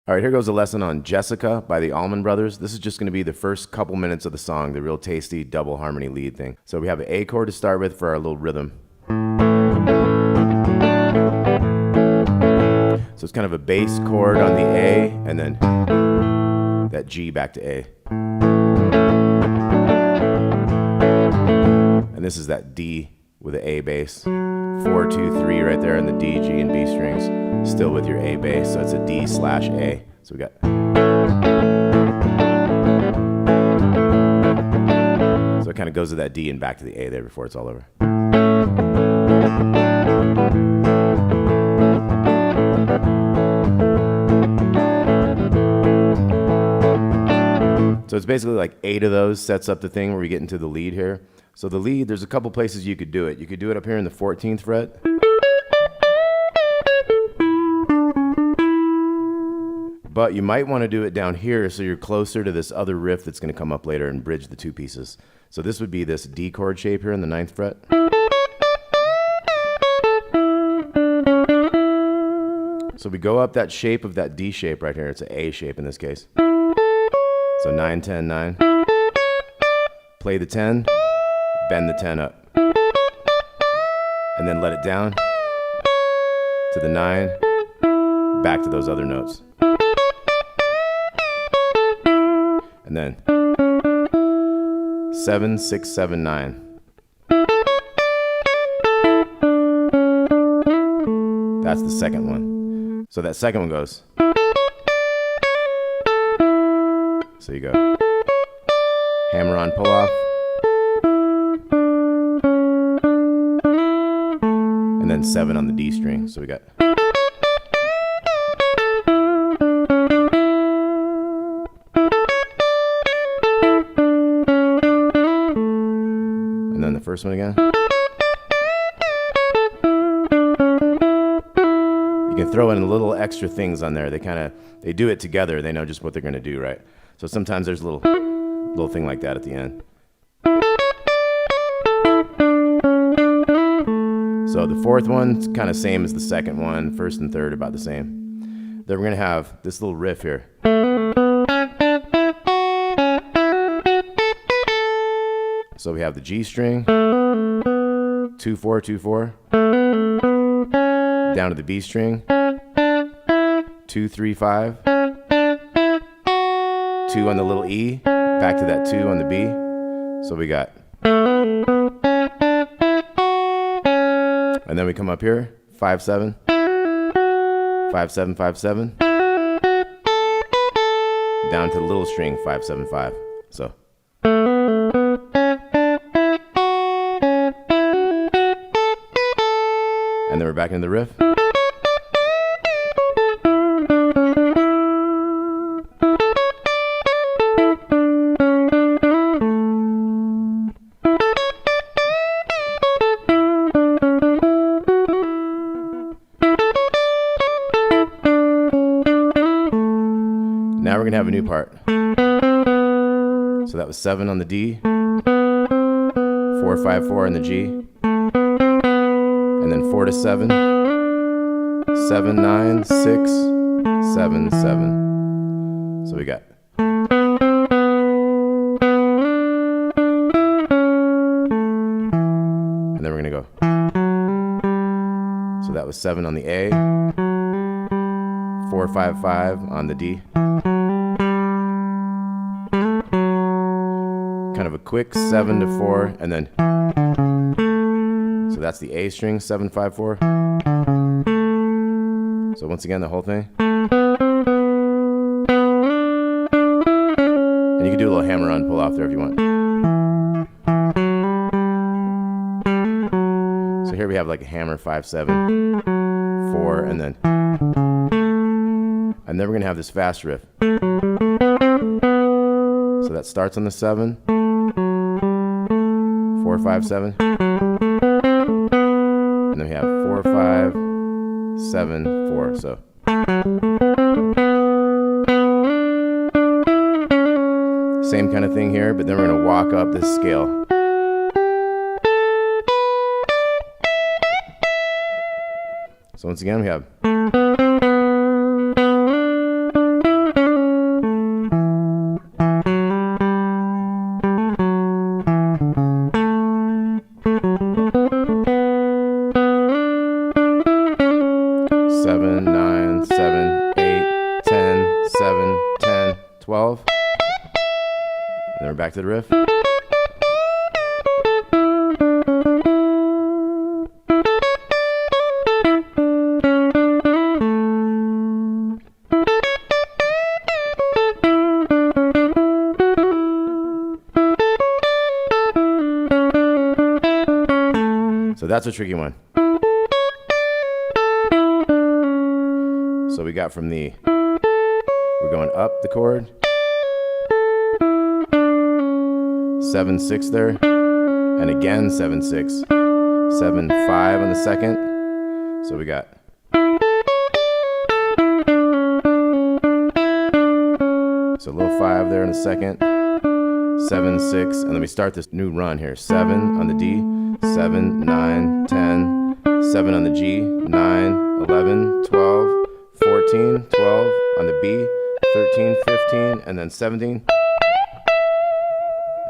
All right, here goes a lesson on Jessica by the Allman Brothers. This is just going to be the first couple minutes of the song, the real tasty double harmony lead thing. So we have an A chord to start with for our little rhythm. So it's kind of a bass chord on the A, and then that G back to A. And this is that D with the A bass. 4, 2, 3 right there in the D, G, and B strings, still with your A bass, so it's a D/A. So we got. So it kind of goes to that D and back to the A there before it's all over. So it's basically like 8 of those sets up the thing where we get into the lead here. So the lead, there's a couple places you could do it. You could do it up here in the 14th fret. But you might want to do it down here so you're closer to this other riff that's going to come up later and bridge the two pieces. So this would be this D chord shape here in the 9th fret. So we go up that shape of that D shape right here. It's an A shape in this case. So 9, 10, 9. Play the 10. Bend the 10 up, and then let it down to the 9, back to those other notes, and then 7, 6, 7, 9. That's the second one. So that second one goes. So you go hammer on, pull off. And then 7 on the D string. So we got. And then the first one again. You can throw in little extra things on there. They do it together. They know just what they're going to do, right? So sometimes there's a little thing like that at the end. So the fourth one's kind of same as the second one. First and third about the same. Then we're going to have this little riff here. So we have the G string, 2, 4, 2, 4, down to the B string, 2, 3, 5, 2 on the little E, back to that 2 on the B. So we got. And then we come up here, 5, 7, 5, 7, 5, 7, down to the little string, 5, 7, 5. So. And then we're back into the riff. Now we're going to have a new part. So that was 7 on the D, 4, 5, 4 on the G, and then 4 to 7, 7, 9, 6, 7, 7. So we got. And then we're going to go. So that was 7 on the A, 4, 5, 5 on the D. Kind of a quick 7 to 4, and then. So that's the A string, 7, 5, 4. So once again, the whole thing. And you can do a little hammer on, pull off there if you want. So here we have like a hammer, 5, 7, 4, and then we're going to have this fast riff. So that starts on the 7, 4, 5, 7. And then we have 4, 5, 7, 4. So. Same kind of thing here, but then we're going to walk up this scale. So once again, we have. 7, 9, 7, 8, 10, 7, 10, 12. And then we're back to the riff. So that's a tricky one. So we got from the, we're going up the chord, 7, 6 there, and again 7, 6, 7, 5 on the second. So we got so a little 5 there in the second, 7, 6, and then we start this new run here. 7 on the D, 7, 9, 10, 7 on the G, 9, 11, 12, 14, 12 on the B, 13, 15, and then 17.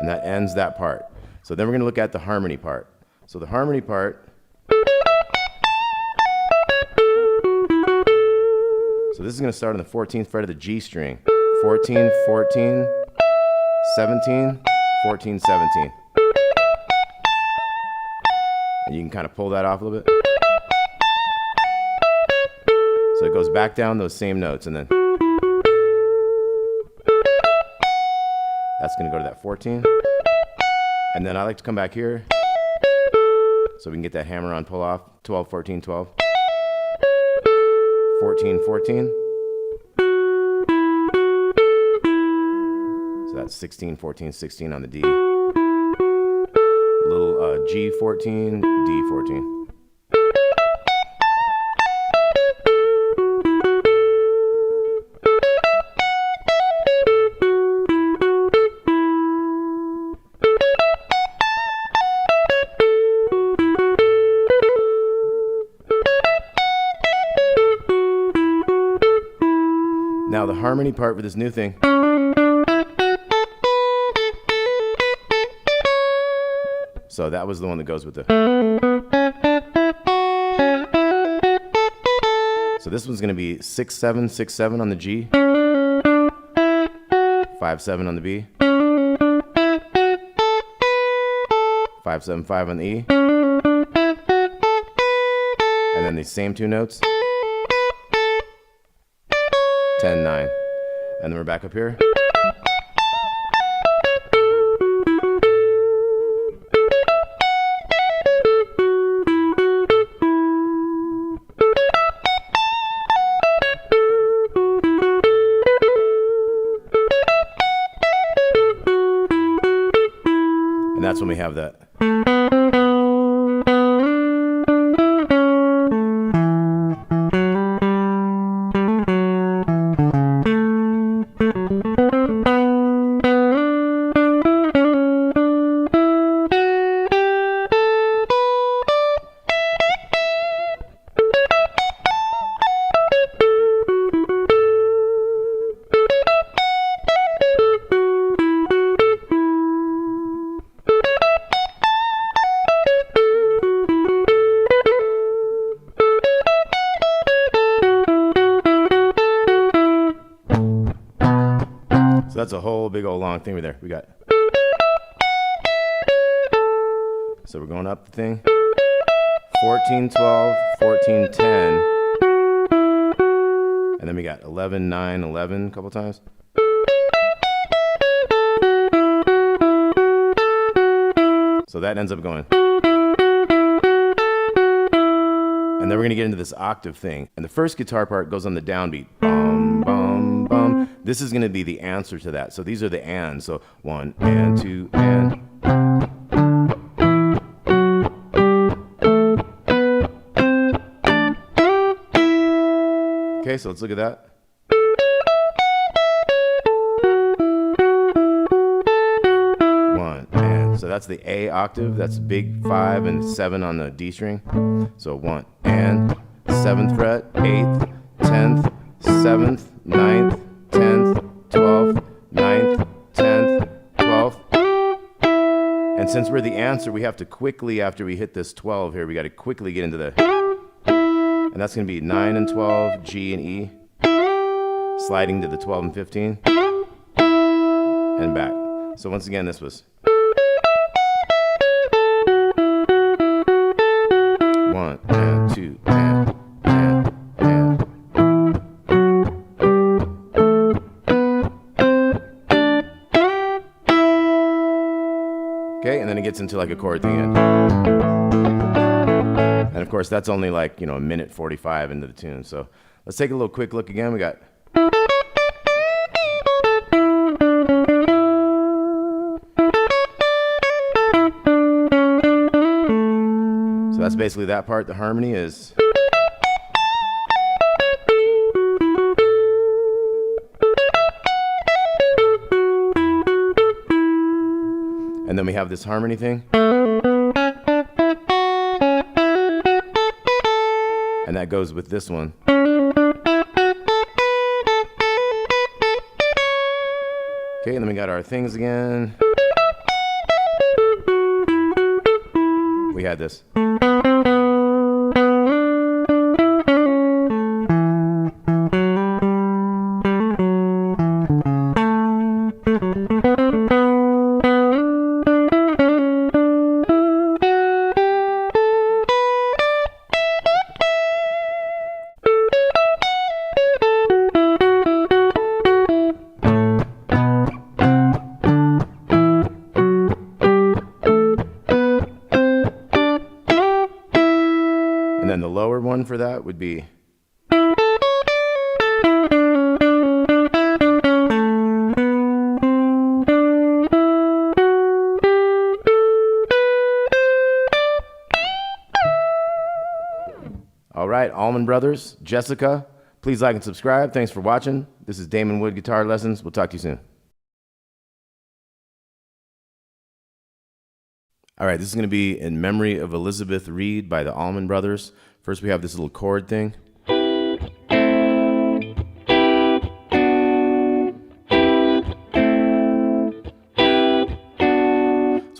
And that ends that part. So then we're going to look at the harmony part. So the harmony part, so this is going to start on the 14th fret of the G string. 14, 14, 17, 14, 17. And you can kind of pull that off a little bit. So it goes back down those same notes, and then that's going to go to that 14. And then I like to come back here so we can get that hammer on pull off. 12, 14, 12. 14, 14. So that's 16, 14, 16 on the D. Little G14, D14. Now the harmony part for this new thing. So that was the one that goes with the. So this one's going to be 6, 7, 6, 7 on the G, 5, 7 on the B, 5, 7, 5 on the E, and then these same two notes, 10, 9, and then we're back up here. And that's when we have that. So that's a whole big old long thing right there. We got. So we're going up the thing. 14, 12, 14, 10. And then we got 11, 9, 11 a couple times. So that ends up going. And then we're going to get into this octave thing. And the first guitar part goes on the downbeat. Bum, bum, bum. This is going to be the answer to that. So these are the ands. So 1 and 2 and. Okay, so let's look at that. So that's the A octave. That's big 5 and 7 on the D string. So 1 and 7th fret, 8th, 10th, 7th, 9th, 10th, 12th, 9th, 10th, 12th. And since we're the answer, we have to quickly, after we hit this 12 here, we got to quickly get into the. And that's going to be 9 and 12, G and E, sliding to the 12 and 15, and back. So once again, this was 1 and 2 and. Okay, and then it gets into like a chord thing again. And of course, that's only like, a minute 45 into the tune. So let's take a little quick look again. We got. So that's basically that part. The harmony is. And then we have this harmony thing. And that goes with this one. Okay, and then we got our things again. We had this. And then the lower one for that would be. All right, Allman Brothers, Jessica, please like and subscribe. Thanks for watching. This is Damon Wood Guitar Lessons. We'll talk to you soon. All right, this is going to be in memory of Elizabeth Reed by the Allman Brothers. First, we have this little chord thing. So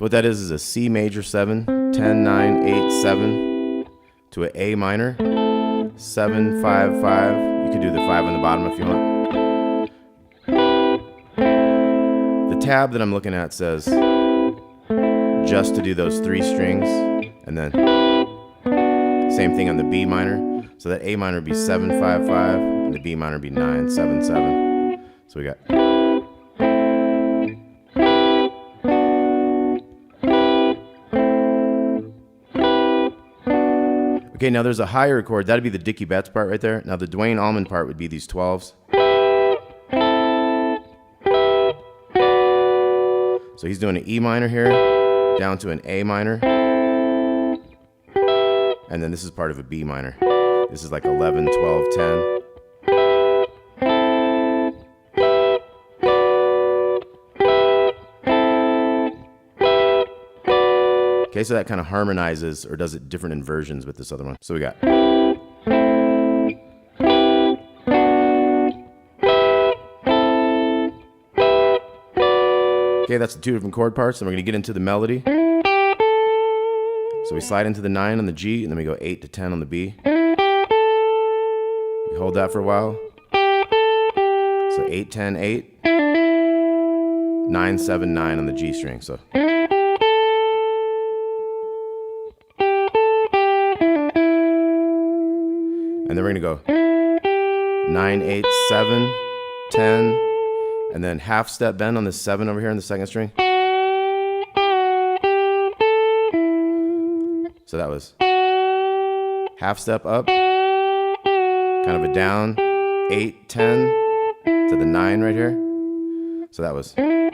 what that is a C major 7, 10, 9, 8, 7 to an A minor, 7, 5, 5. You could do the 5 on the bottom if you want. The tab that I'm looking at says just to do those 3 strings, and then same thing on the B minor. So that A minor would be 7, 5, 5, and the B minor would be 9, 7, 7. So we got. Okay, now there's a higher chord. That'd be the Dickie Betts part right there. Now the Dwayne Allman part would be these 12s. So he's doing an E minor here, down to an A minor, and then this is part of a B minor. This is like 11, 12, 10. Okay, so that kind of harmonizes or does it different inversions with this other one. So we got. Okay, that's the 2 different chord parts, and we're going to get into the melody. So we slide into the 9 on the G, and then we go 8 to 10 on the B. We hold that for a while. So 8, 10, 8. 9, 7, 9 on the G string. So. And then we're going to go 9, 8, 7, 10. And then half step bend on the 7 over here on the second string. So that was half step up, kind of a down, 8, 10 to the 9 right here. So that was. And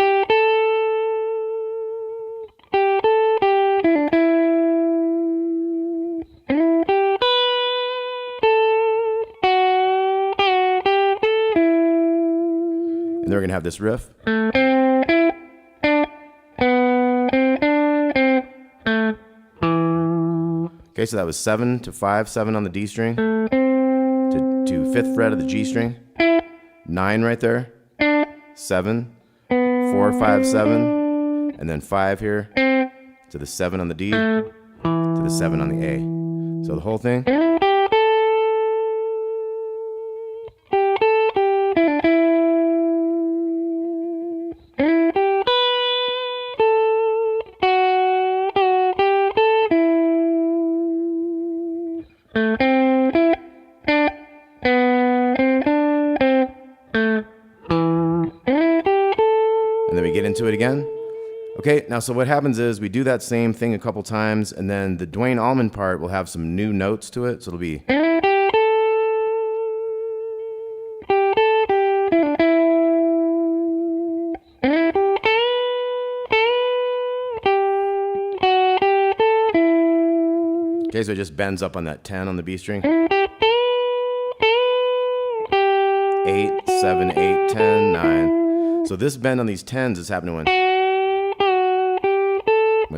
then we're going to have this riff. Okay, so that was 7 to 5, 7 on the D string, to 5th fret of the G string, 9 right there, 7, 4, 5, 7, and then 5 here, to the 7 on the D, to the 7 on the A. So the whole thing. into it again. Okay, now so what happens is we do that same thing a couple times, and then the Dwayne Allman part will have some new notes to it, so it'll be. Okay, so it just bends up on that 10 on the B string. 8, 7, 8, 10, 9. So this bend on these 10s is happening when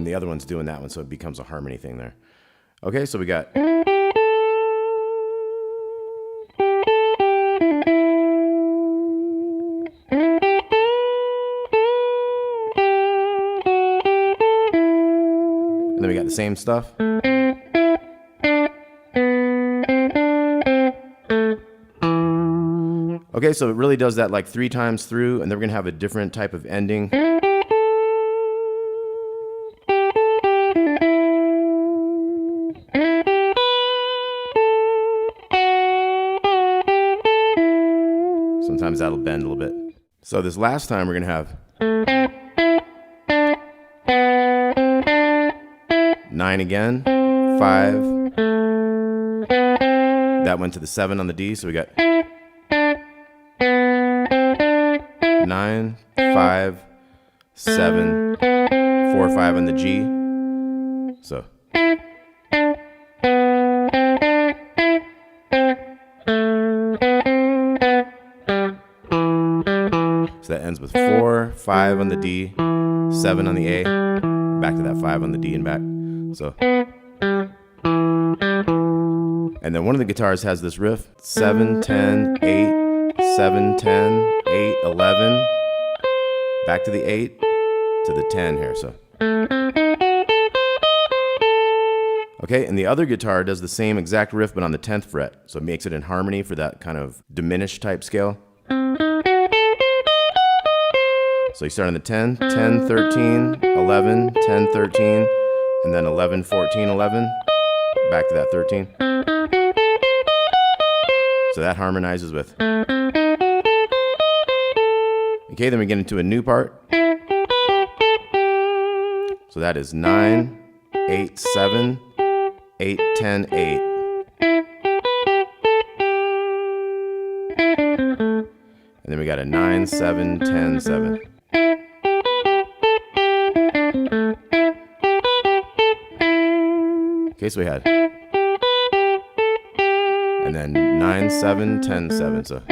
the other one's doing that one, so it becomes a harmony thing there. Okay, so we got. And then we got the same stuff. Okay, so it really does that like 3 times through, and then we're gonna have a different type of ending. Sometimes that'll bend a little bit. So this last time we're gonna have 9 again, 5. That went to the 7 on the D, so we got 9, 5, 7, 4, 5 on the G. So. So that ends with 4, 5 on the D, 7 on the A, back to that 5 on the D and back. So. And then one of the guitars has this riff, 7, 10, 8, 7, 10, 8, 11, back to the 8, to the 10 here, so. Okay, and the other guitar does the same exact riff, but on the 10th fret, so it makes it in harmony for that kind of diminished type scale. So you start on the 10, 10, 13, 11, 10, 13, and then 11, 14, 11, back to that 13. So that harmonizes with. Okay, then we get into a new part. So that is 9, 8, 7, 8, 10, 8. And then we got a 9, 7, 10, 7. Okay, so we had. And then 9, 7, 10, 7. So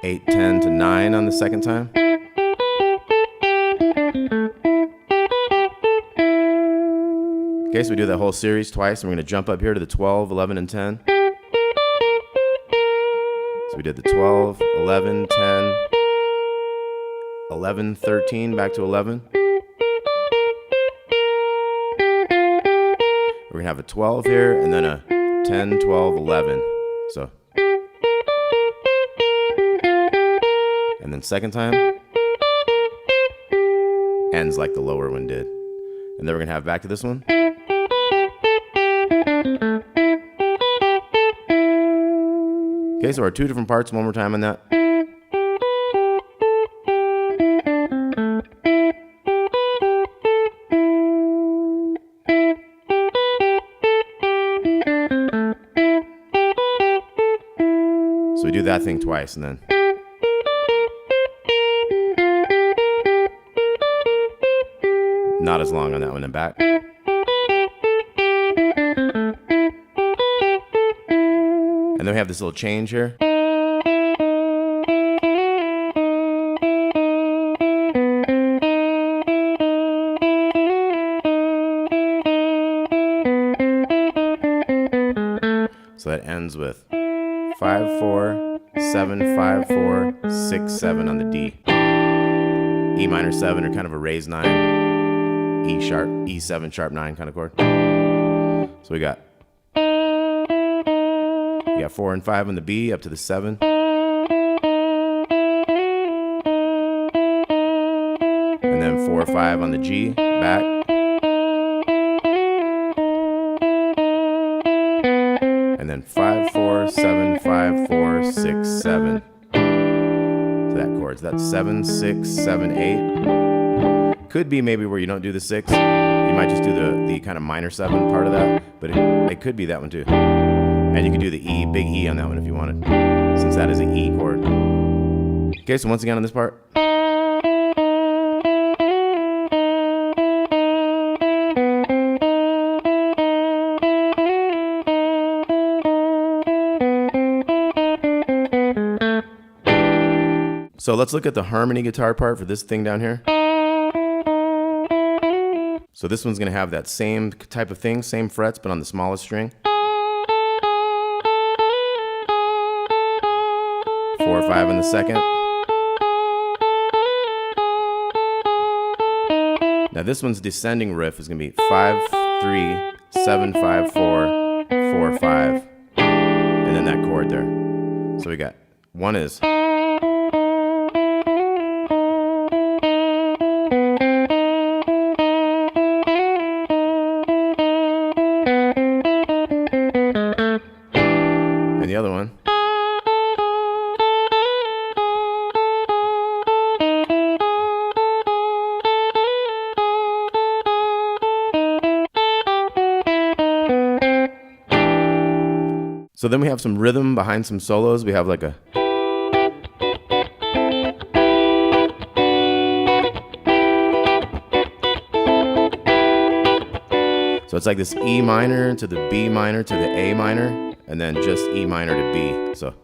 8, 10 to 9 on the second time. Okay, so we do that whole series twice, and we're going to jump up here to the 12, 11, and 10. So we did the 12, 11, 10, 11, 13, back to 11. We're going to have a 12 here, and then a 10, 12, 11. So. And then second time, ends like the lower one did. And then we're going to have back to this one. Okay, so our 2 different parts, one more time on that. So we do that thing twice, and then. Not as long on that one and back. And then we have this little change here. So that ends with 5, 4, 7, 5, 4, 6, 7 on the D. E minor 7 or kind of a raised 9. E sharp, E7 sharp 9 kind of chord. So we got 4 and 5 on the B up to the 7. And then 4, 5 on the G, back. And then 5, 4, 7, 5, 4, 6, 7. chords. That's 7, 6, 7, 8. Could be maybe where you don't do the 6. You might just do the kind of minor 7 part of that, but it could be that one too. And you could do the E, big E on that one if you wanted, since that is an E chord. Okay, so once again on this part. So let's look at the harmony guitar part for this thing down here. So this one's going to have that same type of thing, same frets, but on the smallest string. 4 or 5 on the second. Now this one's descending riff is going to be 5, 3, 7, 5, 4, 4, 5, and then that chord there. So we got one is. And the other one. So then we have some rhythm behind some solos. We have like a. So it's like this E minor to the B minor to the A minor, and then just E minor to B. So.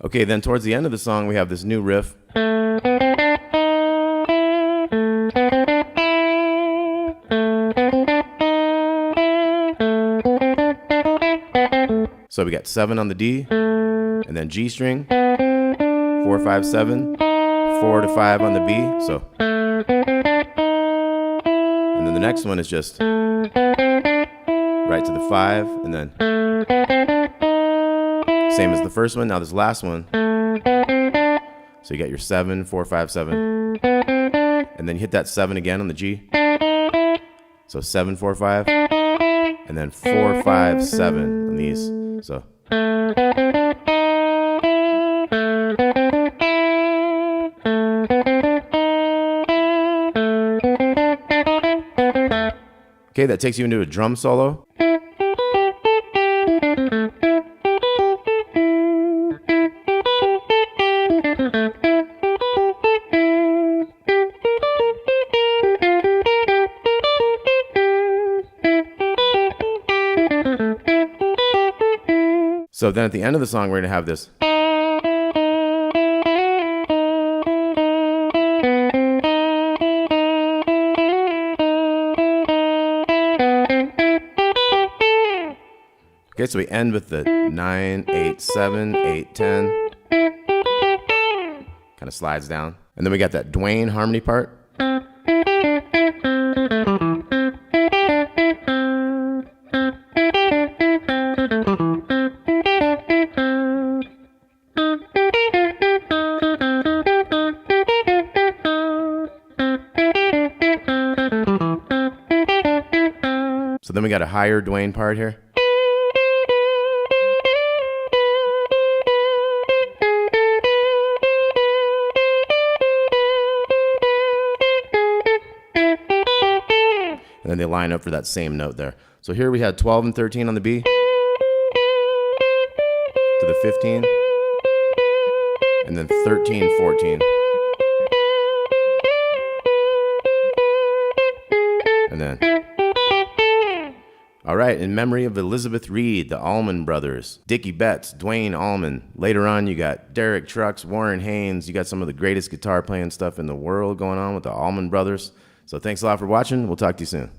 Okay, then towards the end of the song, we have this new riff. So we got 7 on the D, and then G string, 4, 5, 7, 4 to 5 on the B, so. And then the next one is just right to the 5, and then same as the first one. Now this last one, so you got your 7, 4, 5, 7, and then you hit that 7 again on the G. So 7, 4, 5, and then 4, 5, 7 on these. So. Okay, that takes you into a drum solo. So then at the end of the song, we're going to have this. Okay, so we end with the 9, 8, 7, 8, 10. Kind of slides down. And then we got that Dwayne harmony part. So then we got a higher Dwayne part here. And then they line up for that same note there. So here we had 12 and 13 on the B. To the 15. And then 13, 14. And then. All right, in memory of Elizabeth Reed, the Allman Brothers, Dickie Betts, Dwayne Allman. Later on, you got Derek Trucks, Warren Haynes. You got some of the greatest guitar playing stuff in the world going on with the Allman Brothers. So thanks a lot for watching. We'll talk to you soon.